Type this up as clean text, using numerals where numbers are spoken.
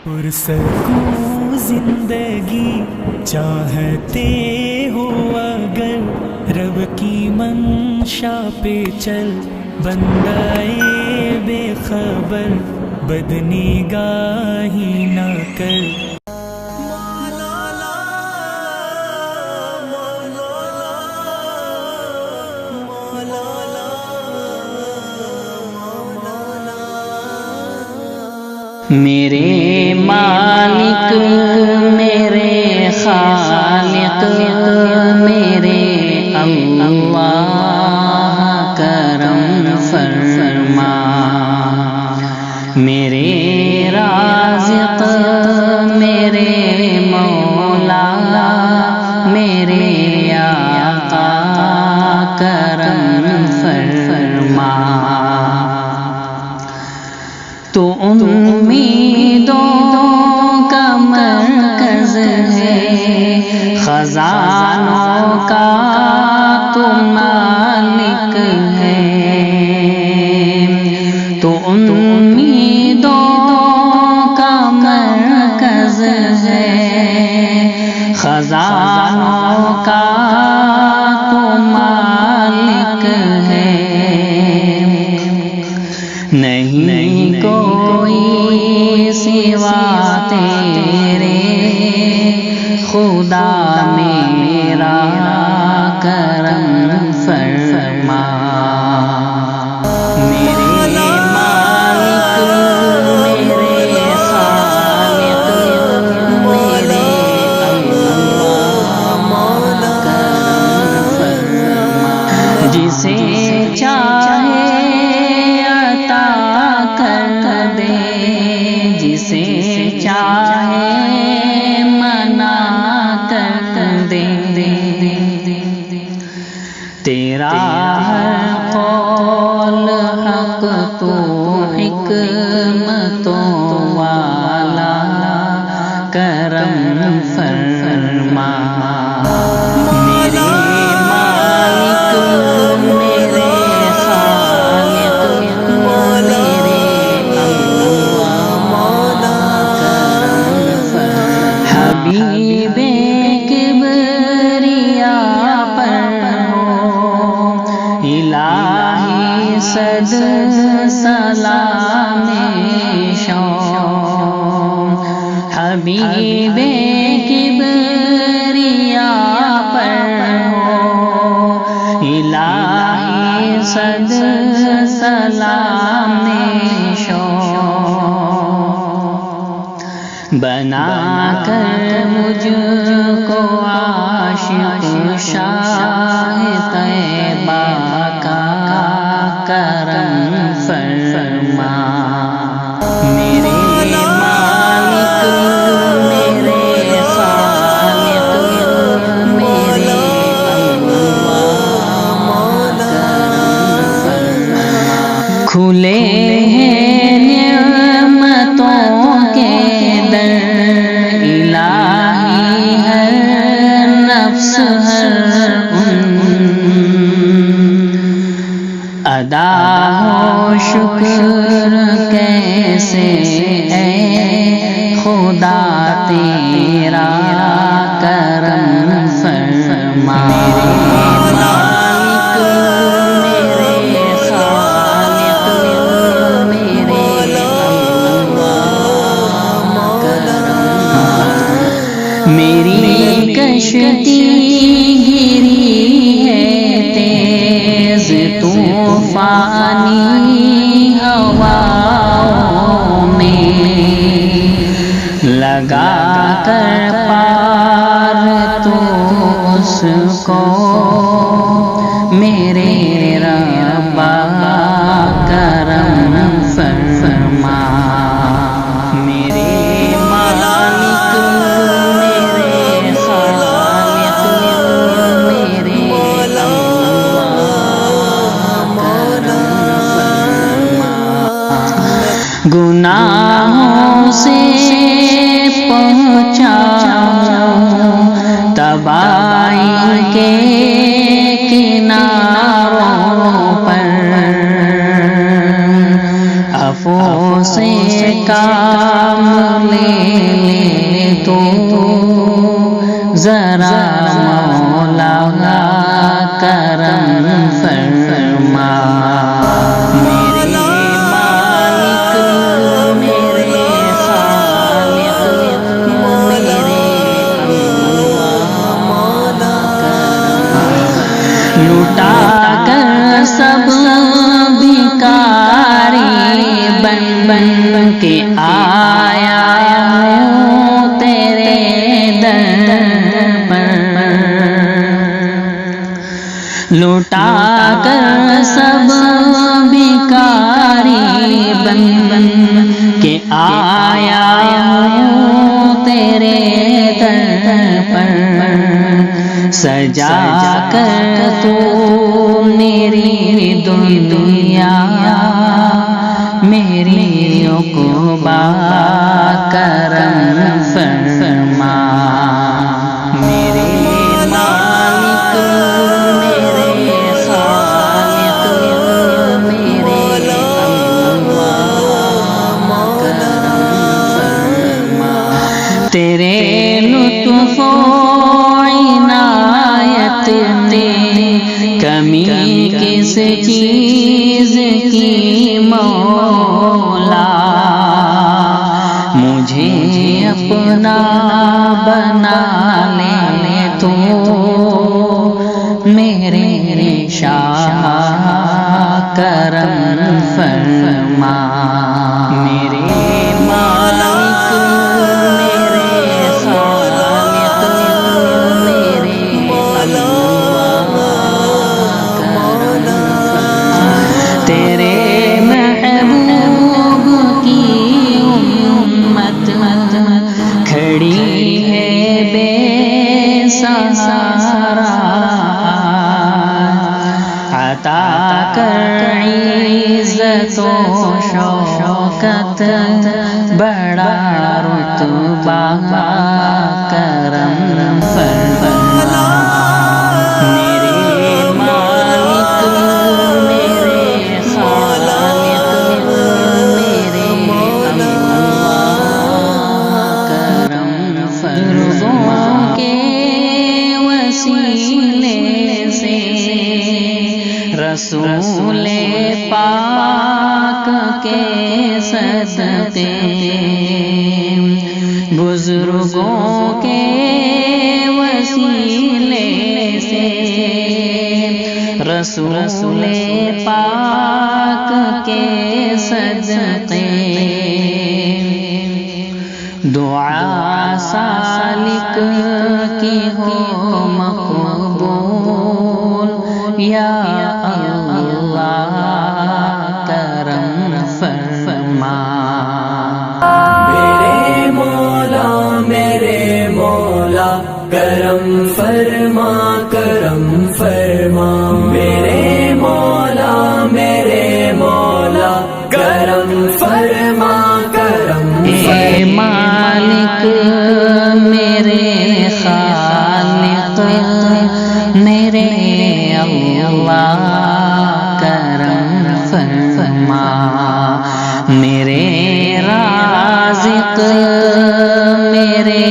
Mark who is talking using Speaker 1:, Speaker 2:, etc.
Speaker 1: پرسکون زندگی چاہتے ہو اگر رب کی منشا پہ چل، بندائے بے خبر بدنگاہی نہ کر۔
Speaker 2: میرے مالک میرے خالق میرے اللہ کرم فرما، میرے رازق میرے مولا میرے آقا کرم فرما۔ تو امیدوں کا مرکز ہے، خزانوں کا تو مالک ہے۔ تو امیدوں کا مرکز ہے، خزانوں کا تو مالک ہے۔ نہیں کوئی سوا تیرے خدا میرا کرم فرما۔ میرے مالک میرے خالق میرے اللہ کرم فرما، جسے چاہے کر دے، جسے چاہے منع کر دے۔ تیرا ہر قول حق تو حکمتوں والا کرم فرما۔ میرے مالک میرے خالق میرے حبیب کبریا پر ہو الہی صد سلام شوق، حبیب کبریا پر ہو الہی صد سلام شوق، بنا کر مجھ کو عاشق شاہ طیبہ کا کرم فرما۔ میرے مالک میرے خالق میرے اللہ کرم فرما۔ کھلے ہیں نعمتوں کے در، الہی ہر نفس ہر ادا ہو شکر کیسے اے خدا تیرا کرم فرما۔ میرے مالک میرے خالق میرے میری کشتی گری ہے تیز طوفانی ہواؤں میں، لگا کر پار تو اس کو میرے ربا کرم فرما۔ میرے مالک میرے خالق میرے اللہ کرم فرما۔ گناہوں سے پہنچا تباہی کے کناروں پر، عفو سے کام لے ذرا مولا کرم فرما میرے مالک میرے خالق میرے لٹا کر سب بھکاری بن بن کے آیا تیرے در پر لٹا کر سب بھکاری بن بن کے آیا تیرے در پر سجا کر تو میری دنیا میری عقبا کرم فرما میرے مالک میرے خالق میرے اللہ کرم فرما تیرے لطف و عنایت نے کمی کس چیز کی مولا مجھے اپنا بنا لے تو میرے شاہ کرم فرما میرے مالک میرے خالق میرے اللہ کرم فرما تیرے محبوب کی امت کھڑی ہے بے سہارا عطا کر عزت و شوکت بڑا رتبہ کرم فرما میرے مالک میرے خالق میرے اللہ کرم فرما کے وسیلے سے رسول پاک کے صدقے بزرگوں کے وسیلے سے رسول پاک کے صدقے دعا سالک کی ہو مقبول یا اللہ کرم فرما
Speaker 1: میرے مولا کرم فرما کرم فرما میرے مولا کرم فرما کرم
Speaker 2: اے مالک میرے خالق میرے اللہ کرم فرما میرے رازق میرے